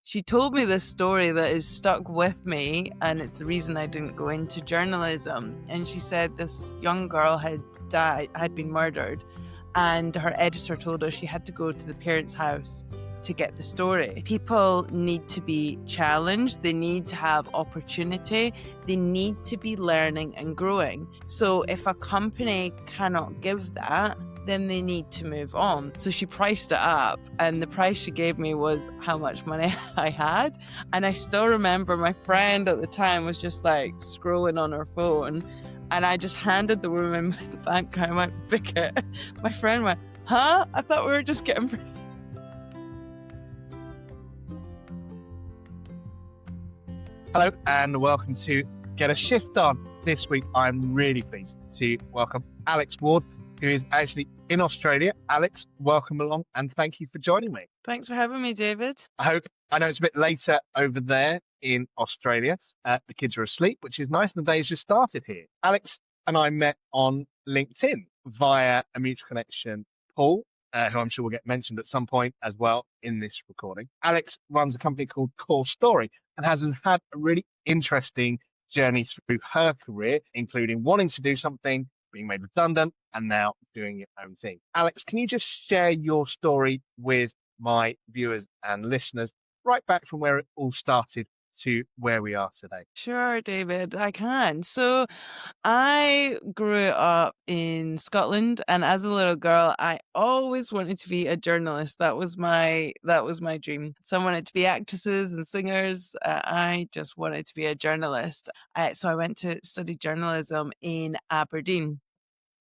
She told me this story that is stuck with me, and it's the reason I didn't go into journalism. And she said this young girl had been murdered, and her editor told her she had to go to the parents' house to get the story. People need to be challenged, they need to have opportunity, they need to be learning and growing. So if a company cannot give that, then they need to move on. So she priced it up, and the price she gave me was how much money I had. And I still remember my friend at the time was just like scrolling on her phone, and I just handed the woman my bank card. I went, "Book it." My friend went, "Huh? I thought we were just getting..." Hello and welcome to Get a Shift On. This week I'm really pleased to welcome Aleyx Ward, who is actually in Australia. Aleyx, welcome along and thank you for joining me. Thanks for having me, David. I know it's a bit later over there in Australia. The kids are asleep, which is nice, and the day's just started here. Aleyx and I met on LinkedIn via a mutual connection, Paul, who I'm sure will get mentioned at some point as well in this recording. Aleyx runs a company called Core Story and has had a really interesting journey through her career, including wanting to do something, being made redundant, and now doing your own thing. Aleyx, can you just share your story with my viewers and listeners, right back from where it all started to where we are today? Sure, David, I can. So I grew up in Scotland, and as a little girl, I always wanted to be a journalist. That was my dream. Some wanted to be actresses and singers. I just wanted to be a journalist. So I went to study journalism in Aberdeen.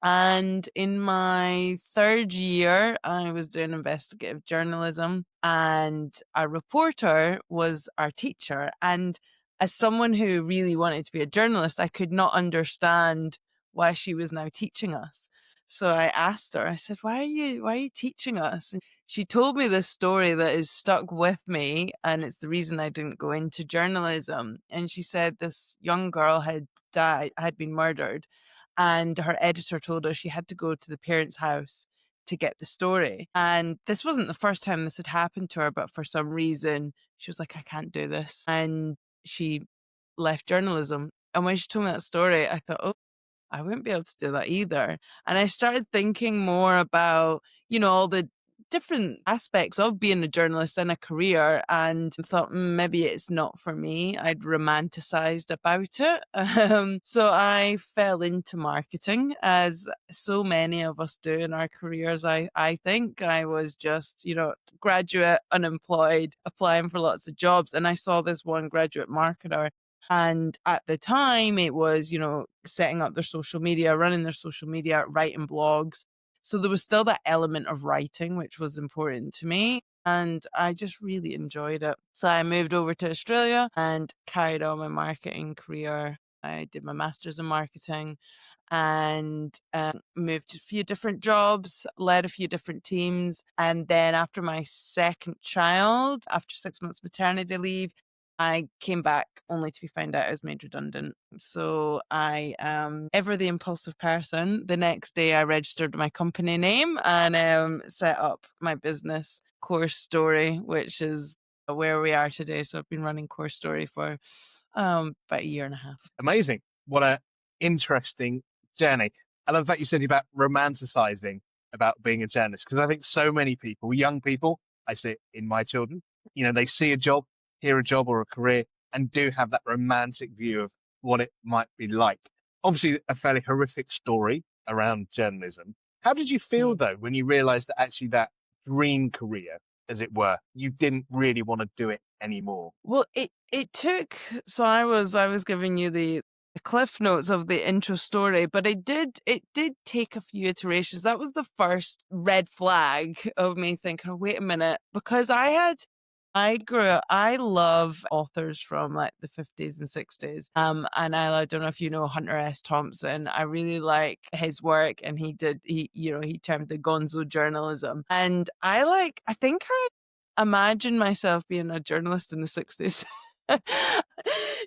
And in my third year, I was doing investigative journalism, and our reporter was our teacher. And as someone who really wanted to be a journalist, I could not understand why she was now teaching us. So I asked her, I said, why are you teaching us? And she told me this story that is stuck with me, and it's the reason I didn't go into journalism. And she said this young girl had been murdered, and her editor told her she had to go to the parents' house to get the story. And this wasn't the first time this had happened to her, but for some reason she was like, I can't do this. And she left journalism. And when she told me that story, I thought, oh, I wouldn't be able to do that either. And I started thinking more about, all the different aspects of being a journalist and a career, and thought, maybe it's not for me. I'd romanticized about it. So I fell into marketing, as so many of us do in our careers. I think I was just, graduate, unemployed, applying for lots of jobs. And I saw this one graduate marketer. And at the time it was, setting up their social media, running their social media, writing blogs. So there was still that element of writing, which was important to me. And I just really enjoyed it. So I moved over to Australia and carried on my marketing career. I did my master's in marketing and moved to a few different jobs, led a few different teams. And then after my second child, after 6 months maternity leave, I came back only to be found out I was made redundant. So I am ever the impulsive person. The next day I registered my company name and set up my business, Core Story, which is where we are today. So I've been running Core Story for about a year and a half. Amazing. What an interesting journey. I love that you said about romanticizing about being a journalist, because I think so many people, young people, I see it in my children, they see a job, hear a job or a career, and do have that romantic view of what it might be like. Obviously, a fairly horrific story around journalism. How did you feel, though, when you realized that actually that dream career, as it were, you didn't really want to do it anymore? Well, it took, so I was giving you the cliff notes of the intro story, but it did take a few iterations. That was the first red flag of me thinking, oh, wait a minute, because I grew up, I love authors from like the 50s and 60s. And I don't know if you know Hunter S. Thompson. I really like his work, and he termed the gonzo journalism. And I think I imagine myself being a journalist in the 60s.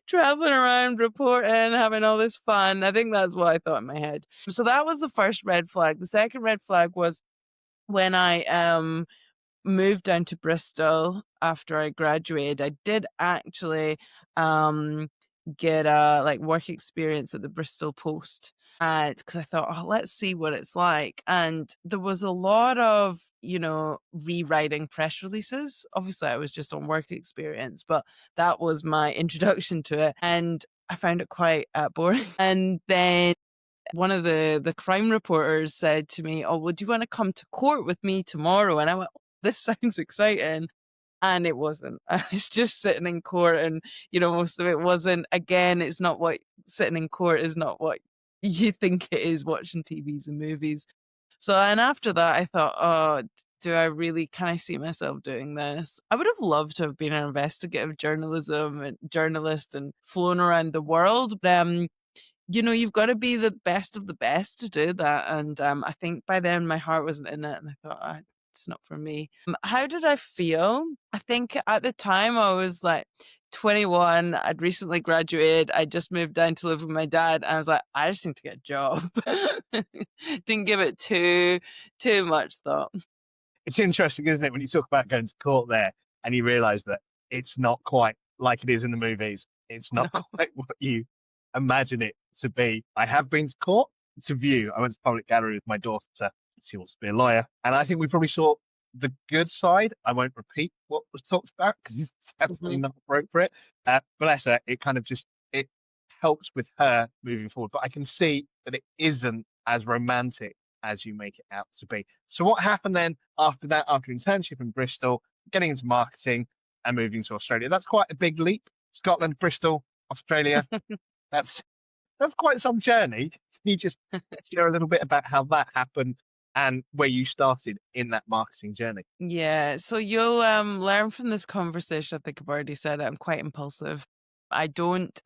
Traveling around, reporting, having all this fun. I think that's what I thought in my head. So that was the first red flag. The second red flag was when I moved down to Bristol after I graduated, I did actually get a like work experience at the Bristol Post. And because I thought, oh, let's see what it's like. And there was a lot of, rewriting press releases. Obviously, I was just on work experience, but that was my introduction to it. And I found it quite boring. And then one of the crime reporters said to me, "Oh, well, do you want to come to court with me tomorrow?" And I went, "Oh, this sounds exciting." And it wasn't. I was just sitting in court, and most of it wasn't. Again, it's not what sitting in court is not what you think it is watching TVs and movies. So, and after that, I thought, oh, do I really, can I see myself doing this? I would have loved to have been an investigative journalism and journalist and flown around the world. But, you've got to be the best of the best to do that. And I think by then my heart wasn't in it. And I thought, it's not for me. How did I feel? I think at the time I was like 21. I'd recently graduated. I just moved down to live with my dad. And I was like, I just need to get a job. Didn't give it too much thought. It's interesting, isn't it, when you talk about going to court there and you realize that it's not quite like it is in the movies. It's not No. quite what you imagine it to be. I have been to court to view. I went to the public gallery with my daughter. She wants to be a lawyer. And I think we probably saw the good side. I won't repeat what was talked about because it's definitely not appropriate. But bless her, it kind of just, it helps with her moving forward. But I can see that it isn't as romantic as you make it out to be. So what happened then after that, after internship in Bristol, getting into marketing and moving to Australia? That's quite a big leap. Scotland, Bristol, Australia. That's that's quite some journey. Can you just share a little bit about how that happened and where you started in that marketing journey? Yeah, so you'll learn from this conversation. I think I've already said it. I'm quite impulsive. I don't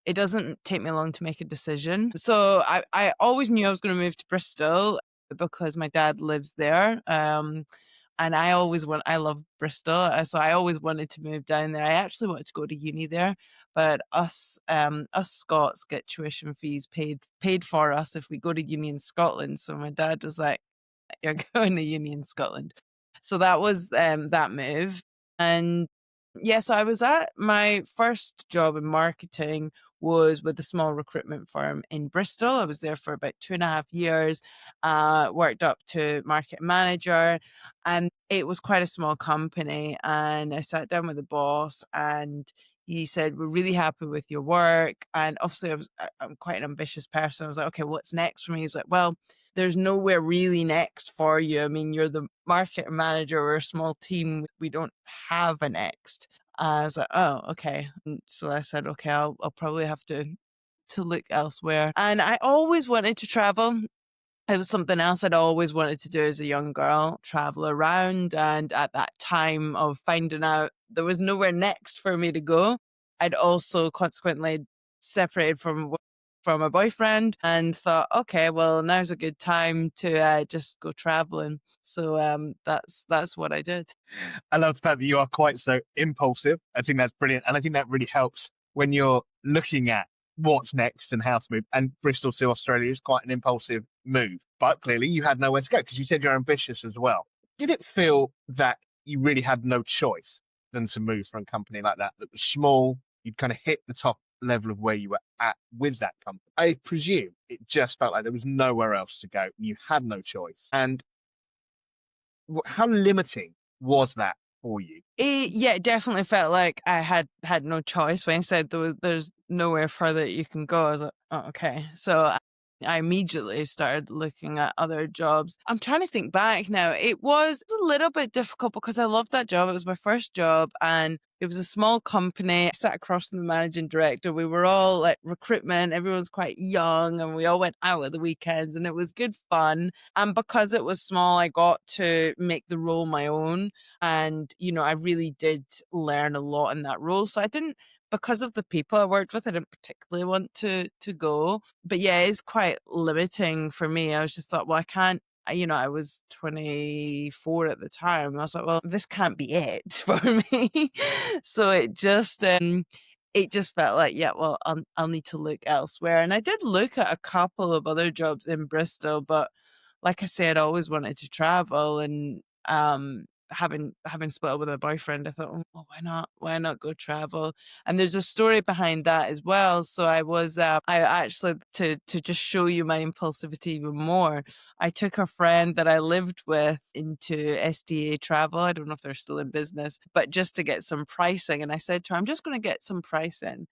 it doesn't take me long to make a decision. So I always knew I was going to move to Bristol because my dad lives there. And I love Bristol. So I always wanted to move down there. I actually wanted to go to uni there, but us Scots get tuition fees paid for us if we go to uni in Scotland. So my dad was like, you're going to uni in Scotland. So that was that move. And yeah, so I was at my first job in marketing was with a small recruitment firm in Bristol. I was there for about 2.5 years, worked up to market manager, and it was quite a small company. And I sat down with the boss and he said, "We're really happy with your work." And obviously I'm quite an ambitious person. I was like, "Okay, what's next for me?" He's like, "Well, there's nowhere really next for you. I mean, you're the market manager. We're a small team. We don't have a next." I was like, "Oh, okay." And so I said, "Okay, I'll probably have to look elsewhere." And I always wanted to travel. It was something else I'd always wanted to do as a young girl, travel around. And at that time of finding out there was nowhere next for me to go, I'd also consequently separated from a boyfriend and thought, okay, well, now's a good time to just go traveling. So that's what I did. I love the fact that you are quite so impulsive. I think that's brilliant. And I think that really helps when you're looking at what's next and how to move. And Bristol to Australia is quite an impulsive move. But clearly you had nowhere to go because you said you're ambitious as well. Did it feel that you really had no choice than to move for a company like that that was small? You'd kind of hit the top level of where you were at with that company. I presume it just felt like there was nowhere else to go. You had no choice. And how limiting was that for you? Yeah, it definitely felt like I had no choice when he said there's nowhere further you can go. I was like, oh, okay. So I immediately started looking at other jobs. I'm trying to think back now. It was a little bit difficult because I loved that job. It was my first job and it was a small company. I sat across from the managing director. We were all like recruitment. Everyone was quite young and we all went out at the weekends and it was good fun. And because it was small, I got to make the role my own. And, I really did learn a lot in that role. So I didn't, because of the people I worked with, I didn't particularly want to go. But yeah, it's quite limiting for me. I was just thought, well, I can't, I was 24 at the time. I was like, well, this can't be it for me. So it just felt like, yeah, well, I'll need to look elsewhere. And I did look at a couple of other jobs in Bristol, but like I said, I always wanted to travel and having split up with a boyfriend, I thought, oh, why not? Why not go travel? And there's a story behind that as well. So I actually, to just show you my impulsivity even more, I took a friend that I lived with into SDA Travel. I don't know if they're still in business, but just to get some pricing. And I said to her, I'm just going to get some pricing.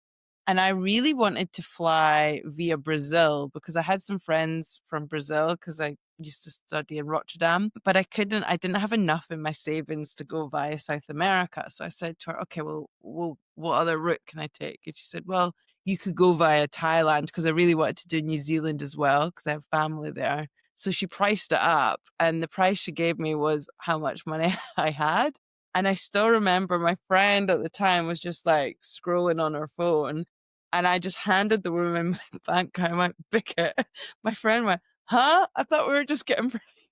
And I really wanted to fly via Brazil because I had some friends from Brazil because I used to study in Rotterdam, but I didn't have enough in my savings to go via South America. So I said to her, okay, well, what other route can I take? And she said, well, you could go via Thailand because I really wanted to do New Zealand as well because I have family there. So she priced it up, and the price she gave me was how much money I had. And I still remember my friend at the time was just like scrolling on her phone, and I just handed the woman my bank card. I went, "Book it." My friend went, "Huh? I thought we were just getting ready."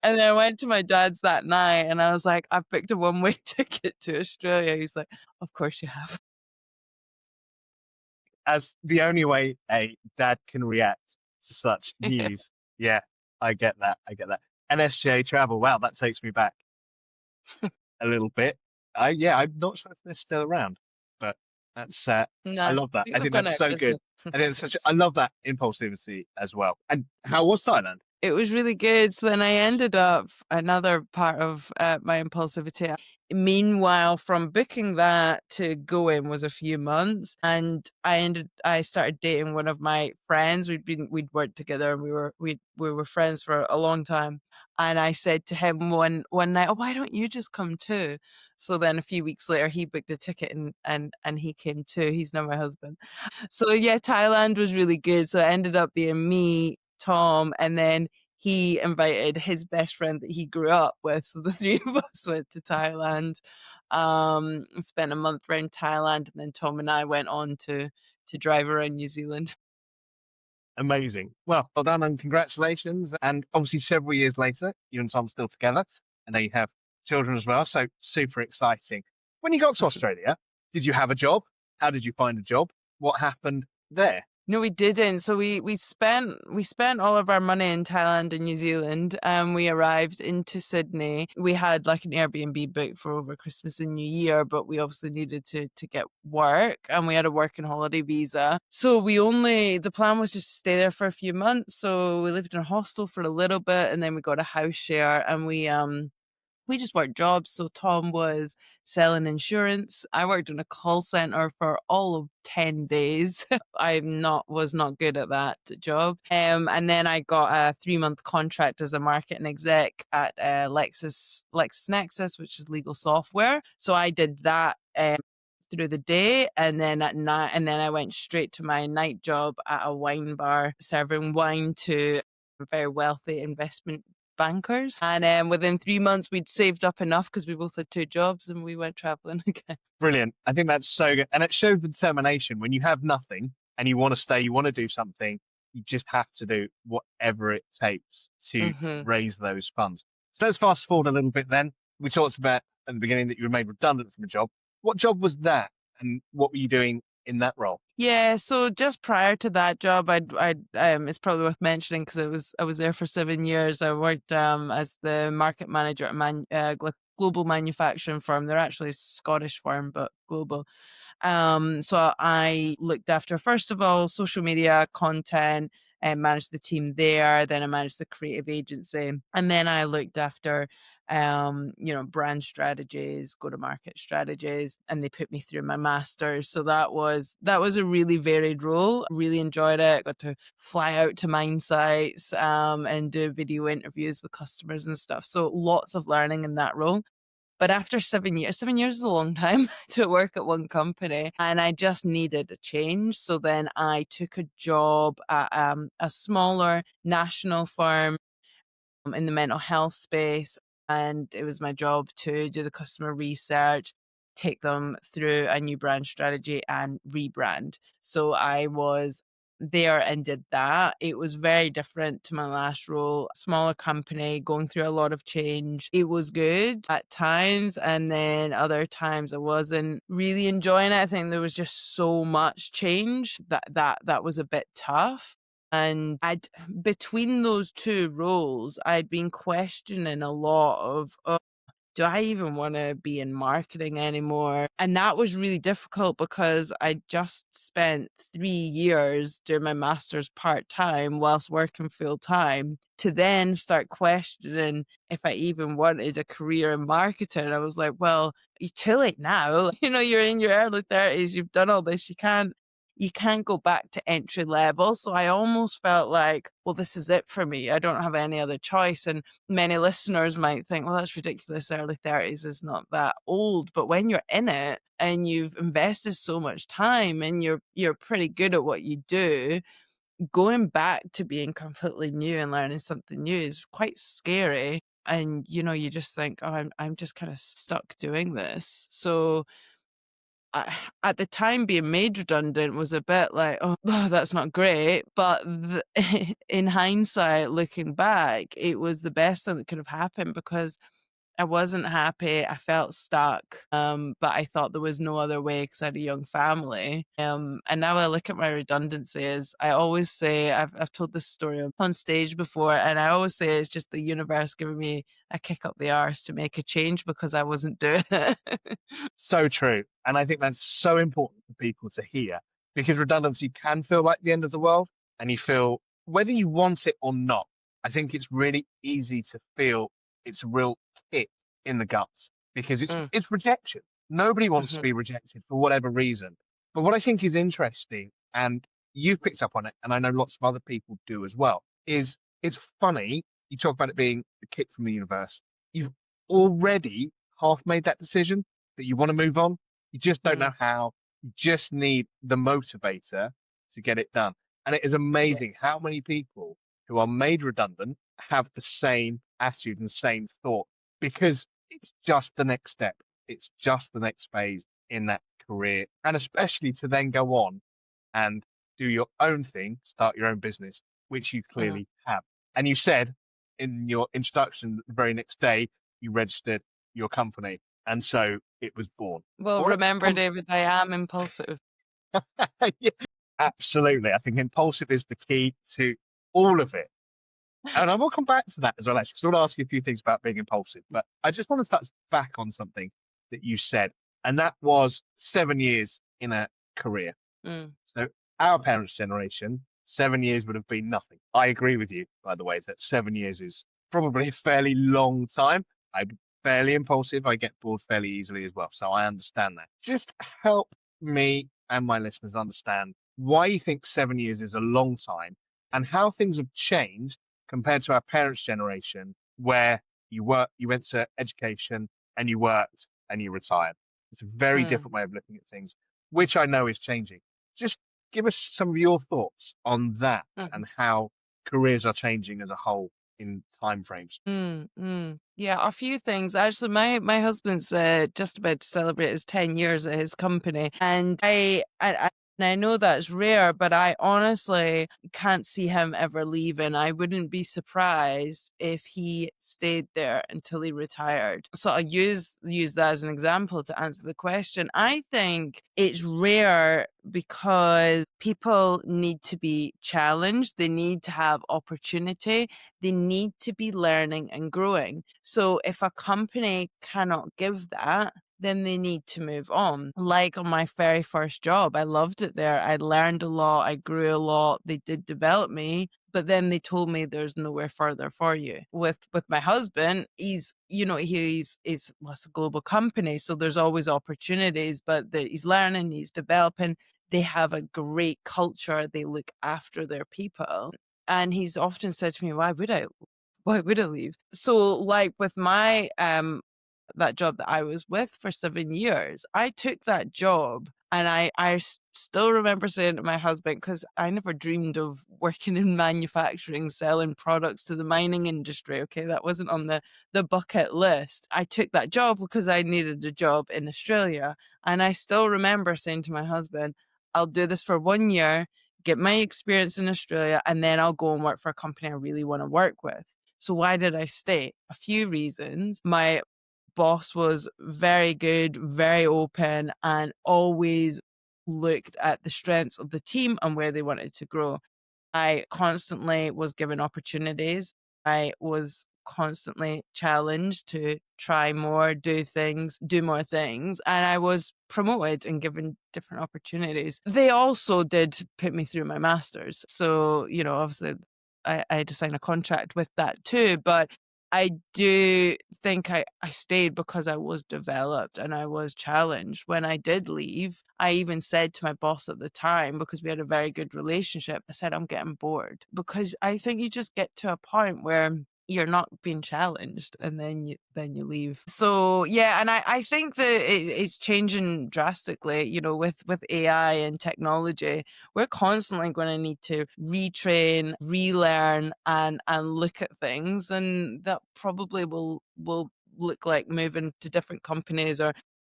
And then I went to my dad's that night and I was like, "I've booked a one-way ticket to Australia." He's like, "Of course you have." As the only way a dad can react to such news. Yeah, I get that. I get that. NSJ travel. Wow, that takes me back a little bit. Yeah, I'm not sure if they're still around, but that's I Nah, I love that. think I they've think gone that's out of so good. business. And it's such I love that impulsivity as well. And how was Thailand? It was really good. So then I ended up another part of my impulsivity. Meanwhile, from booking that to going was a few months, and I started dating one of my friends. We'd worked together, and we were friends for a long time. And I said to him one night, "Oh, why don't you just come too?" So then a few weeks later, he booked a ticket and he came too. He's now my husband. So yeah, Thailand was really good. So it ended up being me, Tom, and then he invited his best friend that he grew up with. So the three of us went to Thailand, spent a month around Thailand, and then Tom and I went on to drive around New Zealand. Amazing. Well done and congratulations. And obviously, several years later, you and Tom still together, and now you have children as well. So super exciting. When you got to Australia, did you have a job? How did you find a job? What happened there? No, we didn't. So we spent all of our money in Thailand and New Zealand. We arrived into Sydney. We had like an Airbnb booked for over Christmas and New Year, but we obviously needed to get work, and we had a work and holiday visa. So the plan was just to stay there for a few months. So we lived in a hostel for a little bit, and then we got a house share, and we just worked jobs. So Tom was selling insurance. I worked in a call center for all of 10 days. Was not good at that job. And then I got a 3-month contract as a marketing exec at LexisNexis, which is legal software. So I did that through the day, and then at night, and then I went straight to my night job at a wine bar serving wine to very wealthy investment bankers. And within 3 months, we'd saved up enough because we both had two jobs, and we went traveling again. Brilliant. I think that's so good. And it shows the determination when you have nothing and you want to stay, you want to do something, you just have to do whatever it takes to Hmm. raise those funds. So let's fast forward a little bit then. We talked about at the beginning that you were made redundant from a job. What job was that? And what were you doing in that role? Yeah, so just prior to that job, it's probably worth mentioning because I was there for 7 years. I worked as the market manager at global manufacturing firm. They're actually a Scottish firm, but global. So I looked after, first of all, social media content and managed the team there. Then I managed the creative agency. And then I looked after, brand strategies, go to market strategies, and they put me through my master's. So that was a really varied role. Really enjoyed it. Got to fly out to mine sites, and do video interviews with customers and stuff. So lots of learning in that role. But after 7 years is a long time to work at one company, and I just needed a change. So then I took a job at a smaller national firm in the mental health space. And it was my job to do the customer research, take them through a new brand strategy and rebrand. So I was there and did that. It was very different to my last role. Smaller company, going through a lot of change. It was good at times, and then other times I wasn't really enjoying it. I think there was just so much change that was a bit tough. And between those two roles, I'd been questioning a lot of, do I even want to be in marketing anymore? And that was really difficult because I just spent 3 years doing my master's part time whilst working full time to then start questioning if I even wanted a career in marketing. I was like, well, you're too late now. You're in your early 30s, you've done all this. You can't go back to entry level. So I almost felt like, well, this is it for me. I don't have any other choice. And many listeners might think, well, that's ridiculous. Early 30s is not that old. But when you're in it and you've invested so much time and you're pretty good at what you do, going back to being completely new and learning something new is quite scary. And you just think, oh, I'm just kind of stuck doing this. So at the time, being made redundant was a bit like, oh, that's not great. But in hindsight, looking back, it was the best thing that could have happened because I wasn't happy. I felt stuck. But I thought there was no other way because I had a young family. And now I look at my redundancies. I always say, I've told this story on stage before, and I always say it's just the universe giving me a kick up the arse to make a change because I wasn't doing it. So true. And I think that's so important for people to hear because redundancy can feel like the end of the world. And you feel, whether you want it or not, I think it's really easy to feel it's a real kick in the guts because it's Mm, it's rejection. Nobody wants to mhm, be rejected for whatever reason. But what I think is interesting, and you've picked up on it, and I know lots of other people do as well, is it's funny. You talk about it being a kick from the universe. You've already half made that decision that you want to move on. You just don't mm. know how. You just need the motivator to get it done. And it is Yeah. amazing how many people who are made redundant have the same attitude and same thought because it's just the next step. It's just the next phase in that career. And especially to then go on and do your own thing, start your own business, which you Mm. clearly have. And you said in your introduction, the very next day, you registered your company. And so it was born. Well, All right. remember, David, I am impulsive. Yeah, absolutely. I think impulsive is the key to all of it. And I will come back to that as well, actually. So I want to ask you a few things about being impulsive, but I just want to touch back on something that you said, and that was 7 years in a career. Mm, So our parents' generation, 7 years would have been nothing. I agree with you, by the way, that 7 years is probably a fairly long time. I'm fairly impulsive. I get bored fairly easily as well. So I understand that. Just help me and my listeners understand why you think 7 years is a long time and how things have changed compared to our parents' generation, where you went to education and you worked and you retired. It's a very mm, different way of looking at things, which I know is changing. Just give us some of your thoughts on that mhm. and how careers are changing as a whole in time frames. Yeah, a few things. Actually, my husband's just about to celebrate his 10 years at his company, and I know that's rare, but I honestly can't see him ever leaving. I wouldn't be surprised if he stayed there until he retired. So I use that as an example to answer the question. I think it's rare because people need to be challenged. They need to have opportunity. They need to be learning and growing. So if a company cannot give that, then they need to move on. Like on my very first job, I loved it there. I learned a lot. I grew a lot. They did develop me, but then they told me there's nowhere further for you. With my husband, well, it's a global company, so there's always opportunities, but he's learning, he's developing. They have a great culture. They look after their people. And he's often said to me, why would I? Why would I leave? So, like with my that job that I was with for 7 years, I took that job, and I still remember saying to my husband, because I never dreamed of working in manufacturing, selling products to the mining industry. Okay, that wasn't on the bucket list. I took that job because I needed a job in Australia, and I still remember saying to my husband, I'll do this for 1 year, get my experience in Australia, and then I'll go and work for a company I really want to work with. So why did I stay? A few reasons. My boss was very good, very open, and always looked at the strengths of the team and where they wanted to grow. I constantly was given opportunities. I was constantly challenged to try more, do more things, and I was promoted and given different opportunities. They also did put me through my masters. So, obviously I had to sign a contract with that too, but I do think I stayed because I was developed and I was challenged. When I did leave, I even said to my boss at the time, because we had a very good relationship, I said, I'm getting bored, because I think you just get to a point where you're not being challenged, and then you leave. So yeah, and I think that it's changing drastically, with AI and technology. We're constantly going to need to retrain, relearn, and look at things, and that probably will look like moving to different companies, or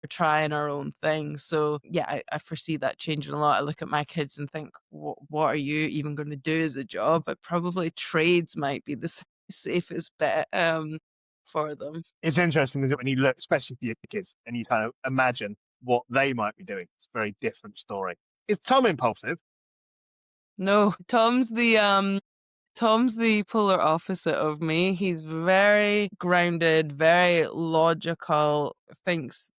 trying our own thing. So yeah, I foresee that changing a lot. I look at my kids and think, what are you even going to do as a job? But probably trades might be the safest bet for them. It's interesting, isn't it, when you look, especially for your kids, and you kind of imagine what they might be doing. It's a very different story. Is Tom impulsive? No, Tom's the polar opposite of me. He's very grounded, very logical, thinks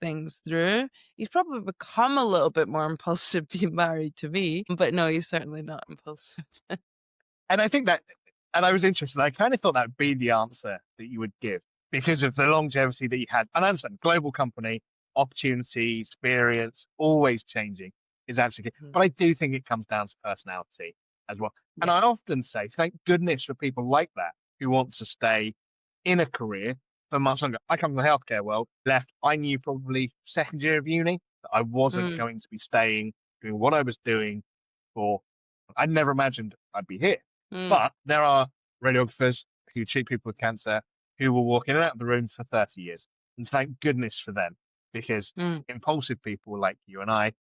things through. He's probably become a little bit more impulsive being married to me, but no, he's certainly not impulsive. And I think that, and I was interested, I kind of thought that would be the answer that you would give because of the longevity that you had. And I understand global company, opportunities, experience, always changing is absolutely key. Mhm. But I do think it comes down to personality as well. And Yeah. I often say, thank goodness for people like that who want to stay in a career for much longer. I come from the healthcare world, left, I knew probably second year of uni that I wasn't Mm, going to be staying doing what I was doing for, I never imagined I'd be here. mm, But there are radiographers who treat people with cancer who will walk in and out of the room for 30 years. And thank goodness for them, because mm, impulsive people like you and I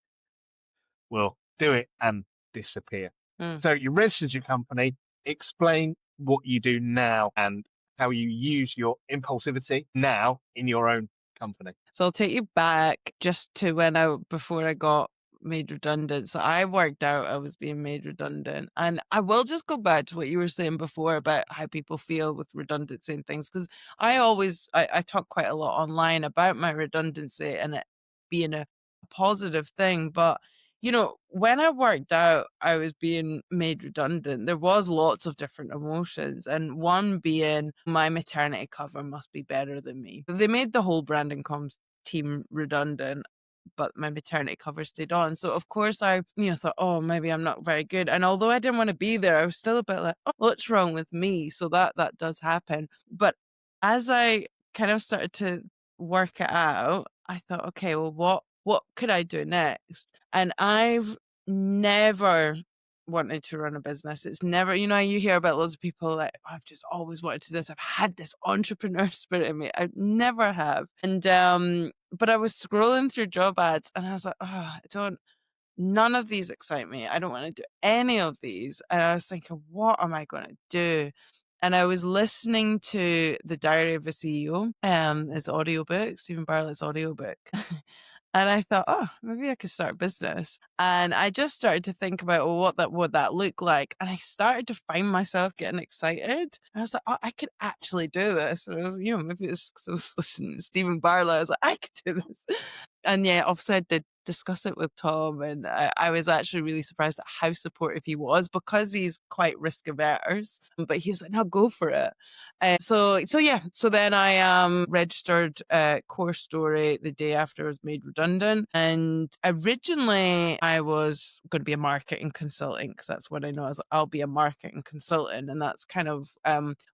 will do it and disappear. mm. So you registered your company, explain what you do now and how you use your impulsivity now in your own company. So I'll take you back just to before I got made redundant. So I worked out I was being made redundant. And I will just go back to what you were saying before about how people feel with redundancy and things. Because I talk quite a lot online about my redundancy and it being a positive thing. But when I worked out I was being made redundant, there was lots of different emotions, and one being my maternity cover must be better than me. They made the whole branding comms team redundant, but my maternity cover stayed on. So of course I, thought, oh, maybe I'm not very good. And although I didn't want to be there, I was still a bit like, oh, what's wrong with me? So that does happen. But as I kind of started to work it out, I thought, okay, well, what could I do next? And I've never wanted to run a business. It's never, you hear about loads of people like, "Oh, I've just always wanted to do this. I've had this entrepreneur spirit in me." I never have. And but I was scrolling through job ads and I was like, oh, none of these excite me. I don't want to do any of these. And I was thinking, what am I going to do? And I was listening to The Diary of a CEO, his audiobook, Stephen Bartlett's audiobook. And I thought, oh, maybe I could start a business. And I just started to think about, well, what that would that look like. And I started to find myself getting excited. And I was like, oh, I could actually do this. And I was, maybe it's because I was listening to Stephen Bartlett. I was like, I could do this. And yeah, obviously I did discuss it with Tom, and I was actually really surprised at how supportive he was, because he's quite risk averse. But he was like, "No, go for it." So yeah. So then I registered Core Story the day after I was made redundant, and originally I was going to be a marketing consultant, because that's what I know. I'll be a marketing consultant, and that's kind of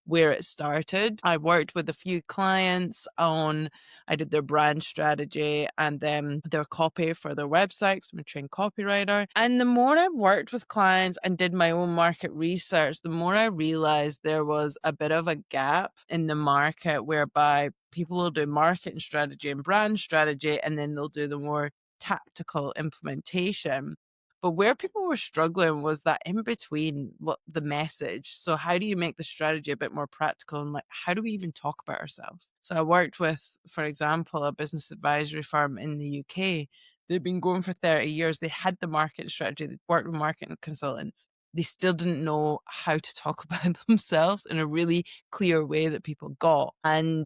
where it started. I worked with a few clients on. I did their brand strategy and then their copy for their website, 'cause I'm a trained copywriter. And the more I worked with clients and did my own market research, the more I realized there was a bit of a gap in the market, whereby people will do marketing strategy and brand strategy, and then they'll do the more tactical implementation. But where people were struggling was that in between, what the message. So how do you make the strategy a bit more practical, and like, how do we even talk about ourselves? So I worked with, for example, a business advisory firm in the UK. They'd been going for 30 years. They had the market strategy. They'd worked with marketing consultants. they still didn't know how to talk about themselves in a really clear way that people got. And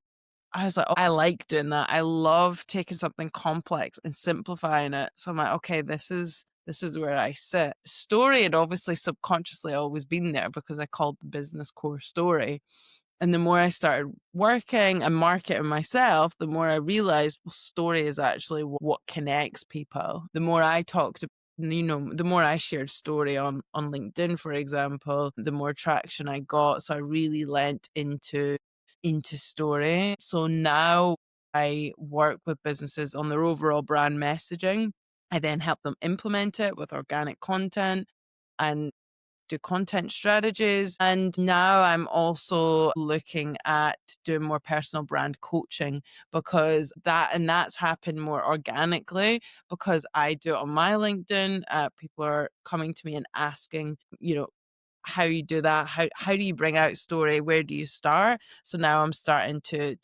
I was like, "Oh, I like doing that." I love taking something complex and simplifying it. So I'm like, "Okay, this is where I sit." Story had obviously subconsciously always been there because I called the business core story. And the more I started working and marketing myself, the more I realized, well, story is actually what connects people. The more I talked, the more I shared story on LinkedIn, for example, the more traction I got. So I really lent into story. So now I work with businesses on their overall brand messaging. I then help them implement it with organic content and do content strategies. And now I'm also looking at doing more personal brand coaching because that's happened more organically because I do it on my LinkedIn. People are coming to me and asking, how you do that, how do you bring out story, where do you start? So now I'm starting to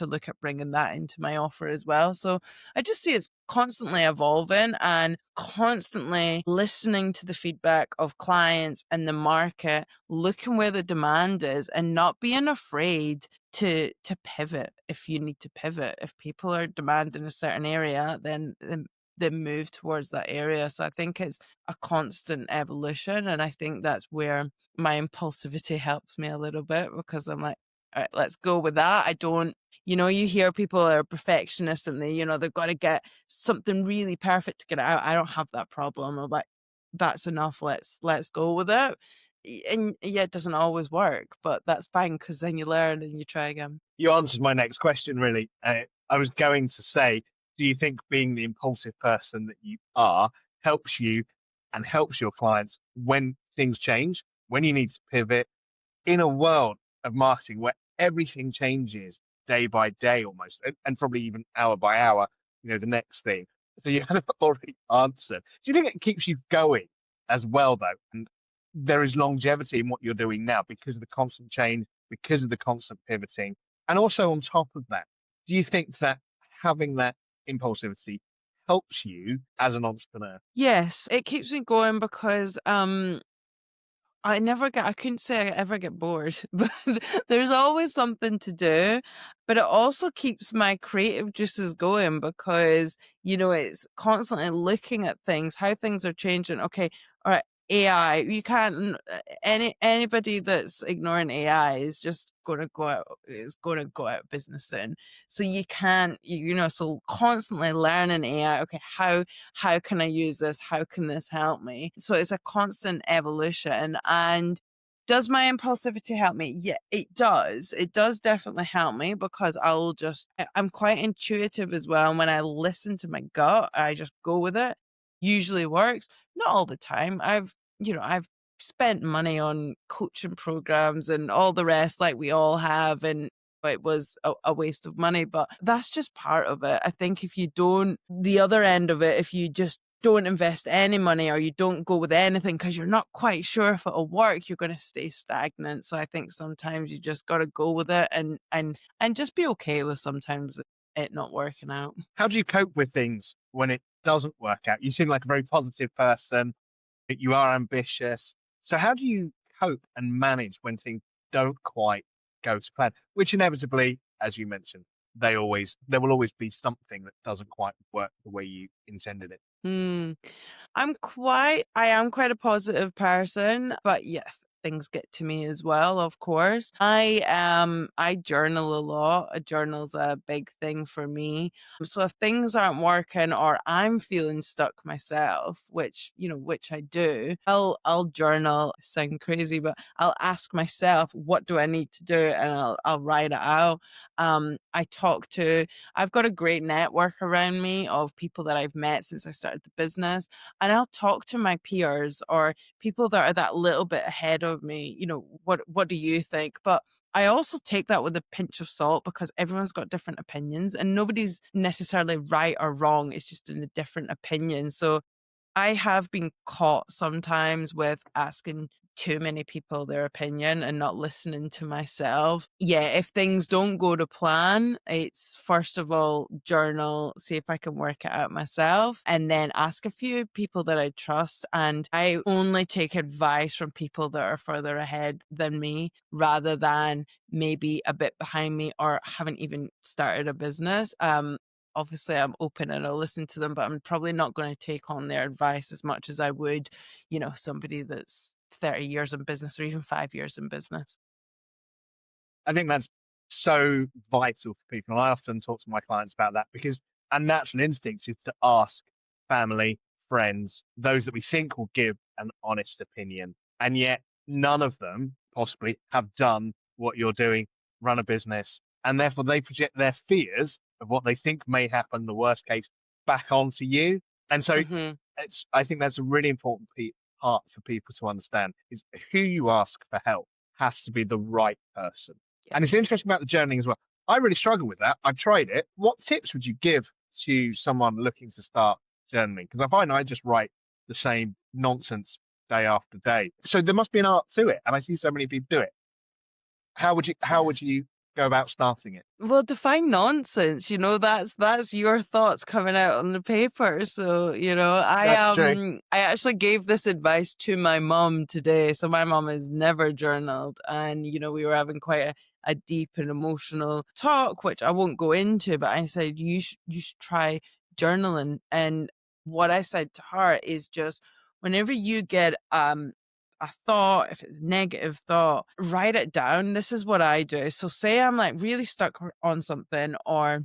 look at bringing that into my offer as well. So I just see it's constantly evolving and constantly listening to the feedback of clients and the market, looking where the demand is and not being afraid to pivot if you need to pivot. If people are demanding a certain area, then move towards that area. So I think it's a constant evolution. And I think that's where my impulsivity helps me a little bit because I'm like, all right, let's go with that. I don't, you hear people are perfectionists and they've got to get something really perfect to get it out. I don't have that problem. I'm like, that's enough. Let's go with it. And yeah, it doesn't always work, but that's fine because then you learn and you try again. You answered my next question, really. I was going to say, do you think being the impulsive person that you are helps you and helps your clients when things change, when you need to pivot in a world of marketing where everything changes day by day almost, and probably even hour by hour, the next thing. So you have already answered. Do you think it keeps you going as well, though? And there is longevity in what you're doing now because of the constant change, because of the constant pivoting. And also on top of that, do you think that having that impulsivity helps you as an entrepreneur? Yes, it keeps me going because I couldn't say I ever get bored, but there's always something to do. But it also keeps my creative juices going because, it's constantly looking at things, how things are changing. Okay, all right, AI, you can't, anybody that's ignoring AI is just going to go out of business soon. So you can't, so constantly learning AI. Okay, how can I use this? How can this help me? So it's a constant evolution. And does my impulsivity help me? Yeah, it does. It does definitely help me because I'm quite intuitive as well. And when I listen to my gut, I just go with it. Usually works. Not all the time. I've spent money on coaching programs and all the rest like we all have. And it was a waste of money, but that's just part of it. I think if you don't, the other end of it, if you just don't invest any money or you don't go with anything because you're not quite sure if it'll work, you're going to stay stagnant. So I think sometimes you just got to go with it and just be okay with sometimes it not working out. How do you cope with things when it doesn't work out? You seem like a very positive person, but you are ambitious. So how do you cope and manage when things don't quite go to plan? Which inevitably, as you mentioned, there will always be something that doesn't quite work the way you intended it. Hmm. I am quite a positive person, but yeah, things get to me as well, of course. I journal a lot. A journal's a big thing for me. So if things aren't working or I'm feeling stuck myself, which I do, I'll journal. Sound crazy, but I'll ask myself, what do I need to do? And I'll write it out. I talk to I've got a great network around me of people that I've met since I started the business. And I'll talk to my peers or people that are that little bit ahead of me, what do you think? But I also take that with a pinch of salt because everyone's got different opinions and nobody's necessarily right or wrong. It's just in a different opinion. So I have been caught sometimes with asking too many people their opinion and not listening to myself. Yeah, if things don't go to plan, it's first of all journal, see if I can work it out myself, and then ask a few people that I trust. And I only take advice from people that are further ahead than me rather than maybe a bit behind me or haven't even started a business. Obviously I'm open and I'll listen to them, but I'm probably not going to take on their advice as much as I would, somebody that's 30 years in business or even 5 years in business. I think that's so vital for people. And I often talk to my clients about that because a natural instinct is to ask family, friends, those that we think will give an honest opinion. And yet none of them possibly have done what you're doing, run a business. And therefore they project their fears of what they think may happen, the worst case, back onto you. And so Hmm. I think that's a really important part for people to understand is who you ask for help has to be the right person. Yeah. And it's interesting about the journaling as well. I really struggle with that. I've tried it. What tips would you give to someone looking to start journaling? Because I find I just write the same nonsense day after day. So there must be an art to it. And I see so many people do it. How would you go about starting it? Well, define nonsense. That's your thoughts coming out on the paper. So, That's true. I actually gave this advice to my mom today. So my mom has never journaled, and we were having quite a deep and emotional talk, which I won't go into. But I said you should try journaling, and what I said to her is just whenever you get a thought, if it's a negative thought, write it down. This is what I do. So say I'm like really stuck on something or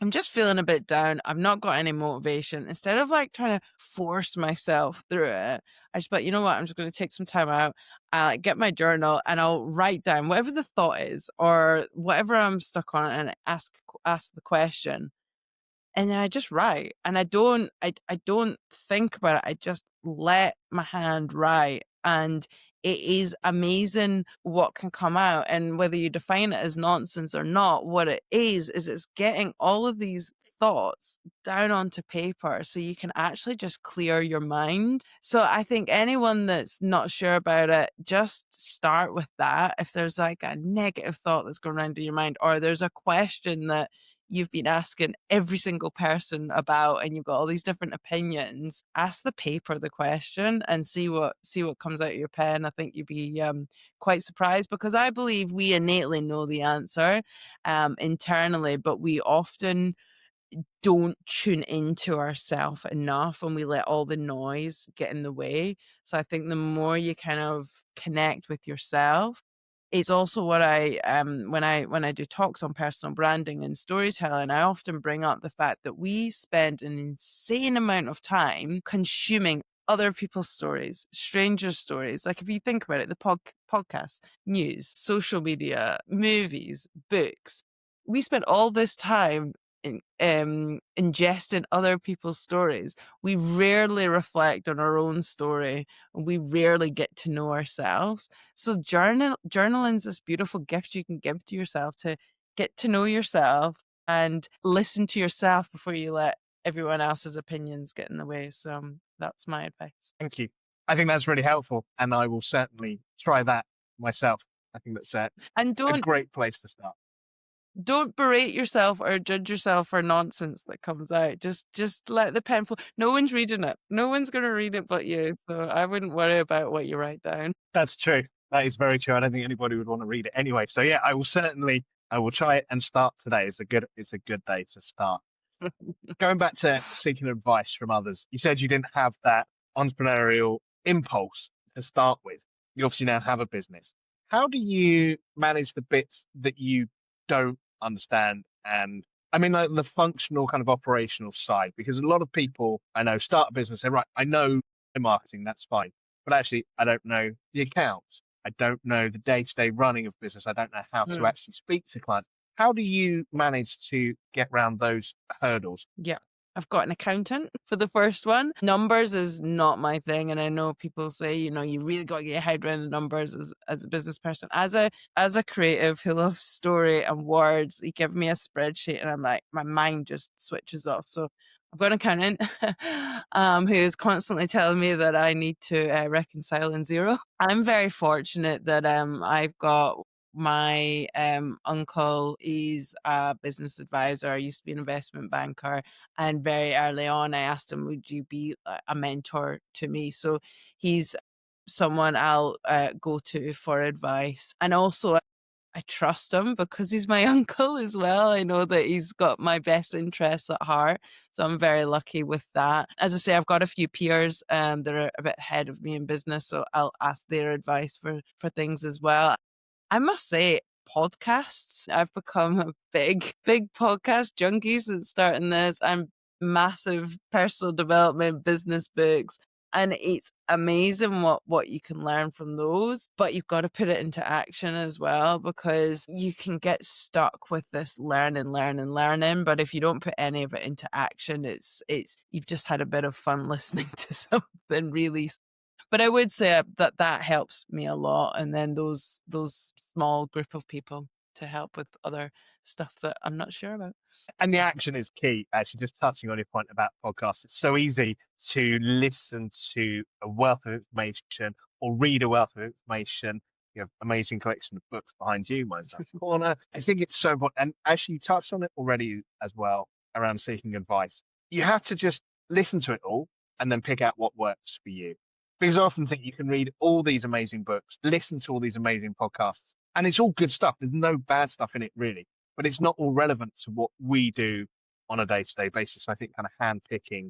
I'm just feeling a bit down. I've not got any motivation. Instead of like trying to force myself through it, I just you know what? I'm just going to take some time out, get my journal and I'll write down whatever the thought is or whatever I'm stuck on and ask the question. And then I just write and I don't think about it. I just let my hand write. And it is amazing what can come out. And whether you define it as nonsense or not, what it is it's getting all of these thoughts down onto paper so you can actually just clear your mind. So I think anyone that's not sure about it, just start with that. If there's like a negative thought that's going around in your mind, or there's a question that you've been asking every single person about and you've got all these different opinions, ask the paper the question and see what comes out of your pen. I think you'd be quite surprised because I believe we innately know the answer internally, but we often don't tune into ourselves enough and we let all the noise get in the way. So I think the more you kind of connect with yourself, it's also what I when I do talks on personal branding and storytelling, I often bring up the fact that we spend an insane amount of time consuming other people's stories, strangers' stories. Like if you think about it, the podcast, news, social media, movies, books, we spend all this time ingesting other people's stories. We rarely reflect on our own story and we rarely get to know ourselves. So journaling is this beautiful gift you can give to yourself to get to know yourself and listen to yourself before you let everyone else's opinions get in the way. So that's my advice. Thank you. I think that's really helpful. And I will certainly try that myself. I think that's And a don't great place to start. don't berate yourself or judge yourself for nonsense that comes out. Just let the pen flow. No one's reading it. No one's going to read it but you. So I wouldn't worry about what you write down. That's true. That is very true. I don't think anybody would want to read it anyway. So yeah, I will try it and start today. It's a good day to start. Going back to seeking advice from others, you said you didn't have that entrepreneurial impulse to start with. You obviously now have a business. How do you manage the bits that you don't understand? And I mean, like the functional kind of operational side, because a lot of people I know start a business, say, right, I know marketing, that's fine. But actually, I don't know the accounts. I don't know the day-to-day running of business. I don't know how to Mm, actually speak to clients. How do you manage to get around those hurdles? yeah. I've got an accountant for the first one. Numbers is not my thing, and I know people say, you know, you really got to get your head around the numbers as a business person. As a creative who loves story and words, you give me a spreadsheet, and I'm like, my mind just switches off. So I've got an accountant who is constantly telling me that I need to reconcile in zero. I'm very fortunate that I've got my uncle is a business advisor. I used to be an investment banker, and very early on, I asked him, "Would you be a mentor to me?" So he's someone I'll go to for advice, and also I trust him because he's my uncle as well. I know that he's got my best interests at heart. So I'm very lucky with that. As I say, I've got a few peers that are a bit ahead of me in business. So I'll ask their advice for things as well. I must say, podcasts, I've become a big podcast junkie since starting this. I'm massive personal development, business books, and it's amazing what you can learn from those. But you've got to put it into action as well, because you can get stuck with this learning. But if you don't put any of it into action, it's you've just had a bit of fun listening to something really. But I would say that helps me a lot, and then those small group of people to help with other stuff that I'm not sure about. And the action is key. Actually, just touching on your point about podcasts, it's so easy to listen to a wealth of information or read a wealth of information. You have amazing collection of books behind you. Mine's down the corner. I think it's so important. And actually, you touched on it already as well around seeking advice. You have to just listen to it all and then pick out what works for you. Because I often think you can read all these amazing books, listen to all these amazing podcasts, and it's all good stuff. There's no bad stuff in it, really, but it's not all relevant to what we do on a day-to-day basis. So I think kind of handpicking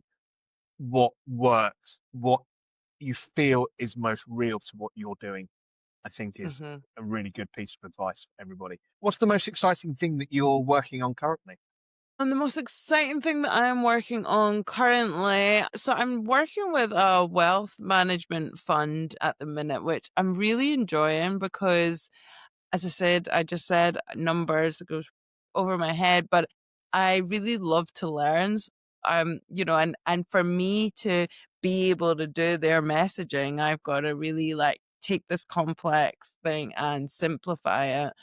what works, what you feel is most real to what you're doing, I think is hmm a really good piece of advice for everybody. What's the most exciting thing that you're working on currently? And the most exciting thing that I'm working on currently, so I'm working with a wealth management fund at the minute, which I'm really enjoying because, as I said, I just said numbers goes over my head, but I really love to learn. And for me to be able to do their messaging, I've got to really like take this complex thing and simplify it.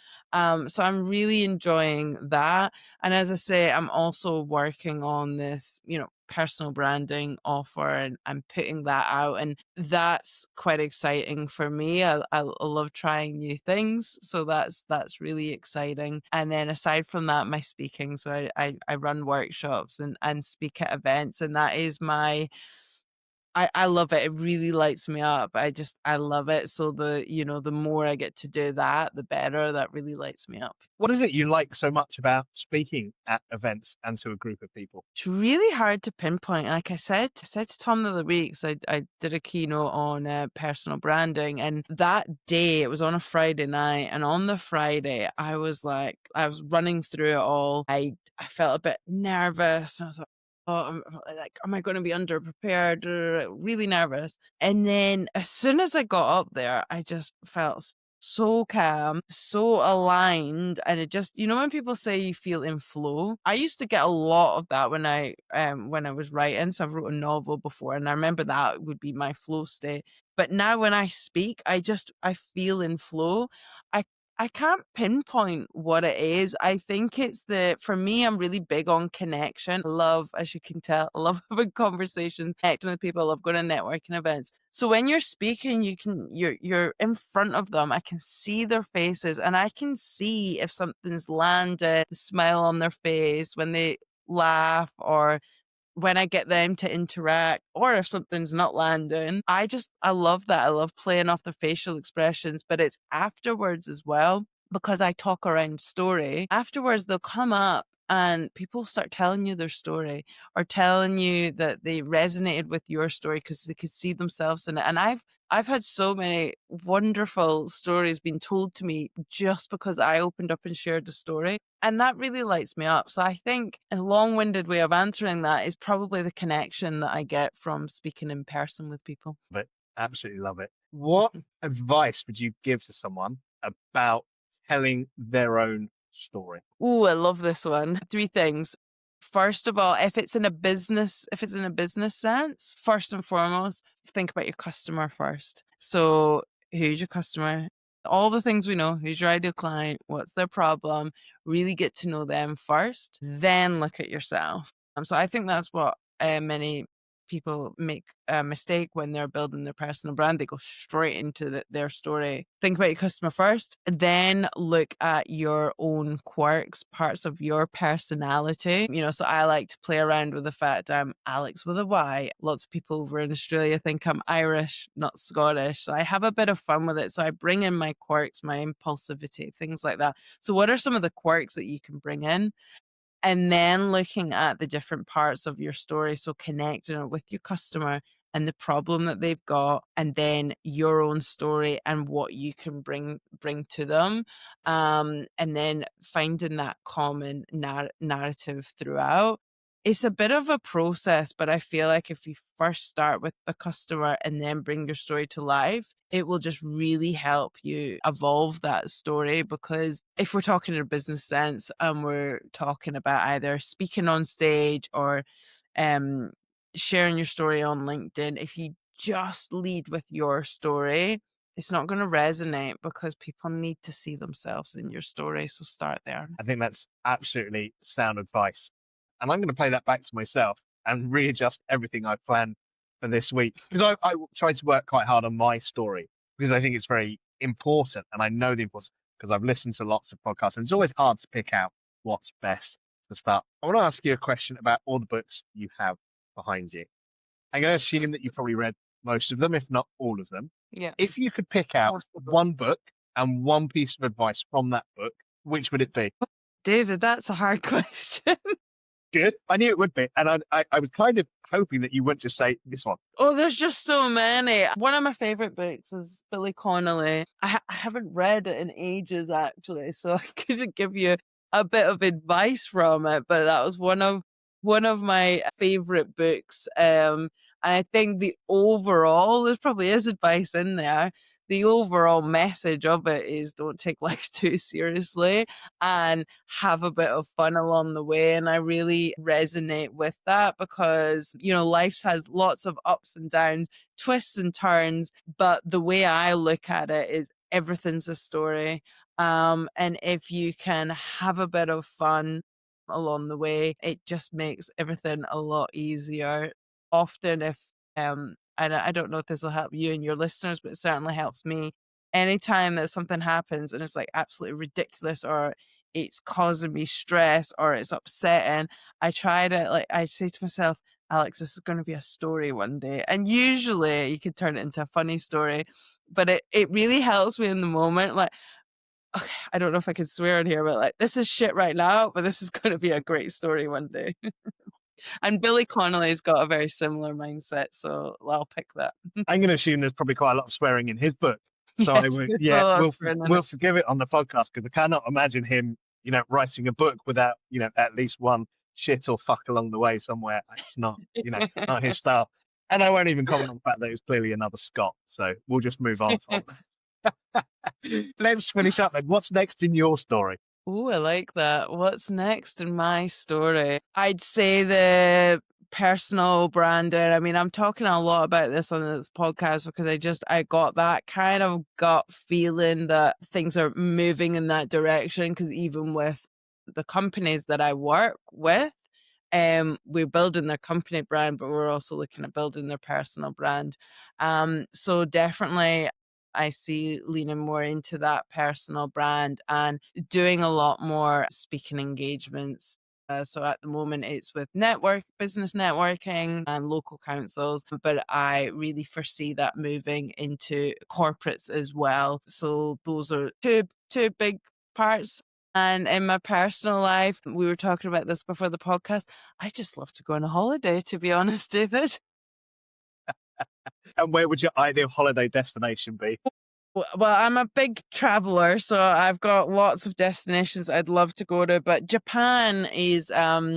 So I'm really enjoying that. And as I say, I'm also working on this, personal branding offer, and I'm putting that out, and that's quite exciting for me. I love trying new things, so that's really exciting. And then aside from that, my speaking, so I run workshops and speak at events, and that is I love it. It really lights me up. I love it. So the more I get to do that, the better. That really lights me up. What is it you like so much about speaking at events and to a group of people? It's really hard to pinpoint. Like I said to Tom the other week, 'cause I did a keynote on personal branding, and that day it was on a Friday night, and on the Friday I was running through it all. I felt a bit nervous. And I was like, oh, like, am I going to be underprepared? Really nervous. And then as soon as I got up there, I just felt so calm, so aligned, and it just, when people say you feel in flow, I used to get a lot of that when I was writing. So I've wrote a novel before, and I remember that would be my flow state. But now when I speak, I feel in flow. I I can't pinpoint what it is. I think for me, I'm really big on connection. I love, as you can tell, I love having conversations, connecting with people. I love going to networking events. So when you're speaking, you're in front of them. I can see their faces, and I can see if something's landed, the smile on their face when they laugh, or when I get them to interact, or if something's not landing. I love that. I love playing off the facial expressions, but it's afterwards as well, because I talk around story. Afterwards, they'll come up and people start telling you their story, or telling you that they resonated with your story because they could see themselves in it. And I've had so many wonderful stories being told to me just because I opened up and shared the story. And that really lights me up. So I think a long-winded way of answering that is probably the connection that I get from speaking in person with people. But absolutely love it. What advice would you give to someone about telling their own story? Ooh, I love this one. Three things. First of all, if it's in a business sense, first and foremost, think about your customer first. So who's your customer? All the things we know, who's your ideal client, what's their problem, really get to know them first, then look at yourself. So I think that's what many people make a mistake when they're building their personal brand. They go straight into their story. Think about your customer first, then look at your own quirks, parts of your personality. So I like to play around with the fact I'm Aleyx with a Y. Lots of people over in Australia think I'm Irish, not Scottish. So I have a bit of fun with it. So I bring in my quirks, my impulsivity, things like that. So what are some of the quirks that you can bring in? And then looking at the different parts of your story. So connecting it with your customer and the problem that they've got, and then your own story and what you can bring to them. And then finding that common narrative throughout. It's a bit of a process, but I feel like if you first start with the customer and then bring your story to life, it will just really help you evolve that story. Because if we're talking in a business sense and we're talking about either speaking on stage or sharing your story on LinkedIn, if you just lead with your story, it's not going to resonate because people need to see themselves in your story. So start there. I think that's absolutely sound advice. And I'm going to play that back to myself and readjust everything I've planned for this week. Because I try to work quite hard on my story because I think it's very important. And I know the importance because I've listened to lots of podcasts and it's always hard to pick out what's best to start. I want to ask you a question about all the books you have behind you. I'm going to assume that you've probably read most of them, if not all of them. Yeah. If you could pick out one book and one piece of advice from that book, which would it be? David, that's a hard question. Good. I knew it would be. And I was kind of hoping that you wouldn't just say this one. Oh, there's just so many. One of my favorite books is Billy Connolly. I haven't read it in ages, actually, so I couldn't give you a bit of advice from it, but that was one of my favorite books. And I think there probably is advice in there. The overall message of it is don't take life too seriously and have a bit of fun along the way. And I really resonate with that because, life has lots of ups and downs, twists and turns. But the way I look at it is everything's a story. And if you can have a bit of fun along the way, it just makes everything a lot easier. Often and I don't know if this will help you and your listeners, but it certainly helps me. Anytime that something happens and it's like absolutely ridiculous or it's causing me stress or it's upsetting, I say to myself, Aleyx, this is going to be a story one day. And usually you can turn it into a funny story, but it really helps me in the moment. Like, okay, I don't know if I can swear in here, but like, this is shit right now, but this is going to be a great story one day. And Billy Connolly's got a very similar mindset, so I'll pick that. I'm going to assume there's probably quite a lot of swearing in his book. So Yes, there's a lot of swearing in we'll it. forgive it on the podcast because I cannot imagine him, writing a book without, at least one shit or fuck along the way somewhere. It's not, not his style. And I won't even comment on the fact that it's clearly another Scot. So we'll just move on from Let's finish up then. What's next in your story? Ooh, I like that. What's next in my story? I'd say the personal branding. I mean, I'm talking a lot about this on this podcast because I got that kind of gut feeling that things are moving in that direction. Because even with the companies that I work with, we're building their company brand, but we're also looking at building their personal brand. So definitely I see leaning more into that personal brand and doing a lot more speaking engagements. So at the moment it's with business networking and local councils, but I really foresee that moving into corporates as well. So those are two big parts. And in my personal life, we were talking about this before the podcast. I just love to go on a holiday, to be honest, David. And where would your ideal holiday destination be? Well, I'm a big traveler, so I've got lots of destinations I'd love to go to, but Japan is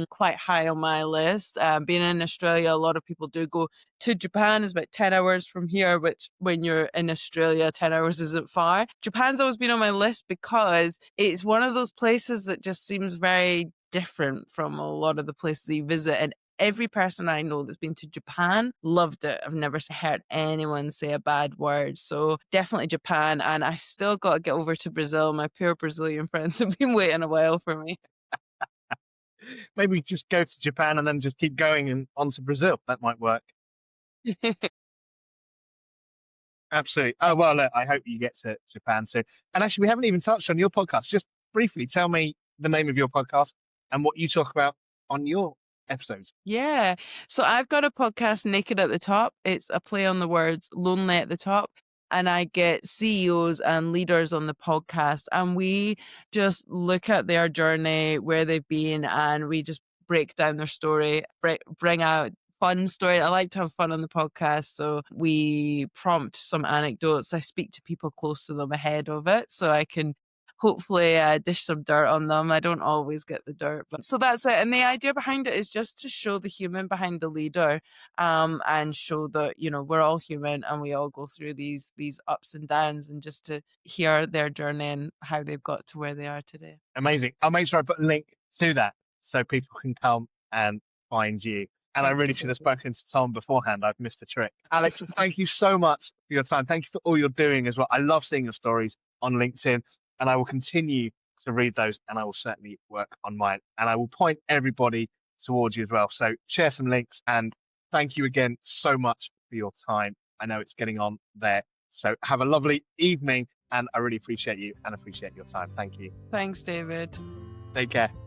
quite high on my list. Being in Australia, a lot of people do go to Japan. It's about 10 hours from here, which when you're in Australia, 10 hours isn't far. Japan's always been on my list because it's one of those places that just seems very different from a lot of the places you visit. And every person I know that's been to Japan loved it. I've never heard anyone say a bad word. So definitely Japan. And I still got to get over to Brazil. My poor Brazilian friends have been waiting a while for me. Maybe just go to Japan and then just keep going and on to Brazil. That might work. Absolutely. Oh, well, look, I hope you get to Japan soon. And actually, we haven't even touched on your podcast. Just briefly tell me the name of your podcast and what you talk about on your episodes. Yeah. So I've got a podcast, Naked at the Top. It's a play on the words lonely at the top. And I get CEOs and leaders on the podcast, and we just look at their journey, where they've been, and we just break down their story, bring out fun story. I like to have fun on the podcast. So we prompt some anecdotes. I speak to people close to them ahead of it so I can hopefully dish some dirt on them. I don't always get the dirt, but so that's it. And the idea behind it is just to show the human behind the leader, and show that, you know, we're all human and we all go through these ups and downs, and just to hear their journey and how they've got to where they are today. Amazing. I'll make sure I put a link to that so people can come and find you. And I Thank really you, should have David. spoken to Tom beforehand. I've missed a trick. Aleyx, thank you so much for your time. Thank you for all you're doing as well. I love seeing your stories on LinkedIn, and I will continue to read those, and I will certainly work on mine. And I will point everybody towards you as well. So share some links, and thank you again so much for your time. I know it's getting on there. So have a lovely evening, and I really appreciate you and appreciate your time. Thank you. Thanks, David. Take care.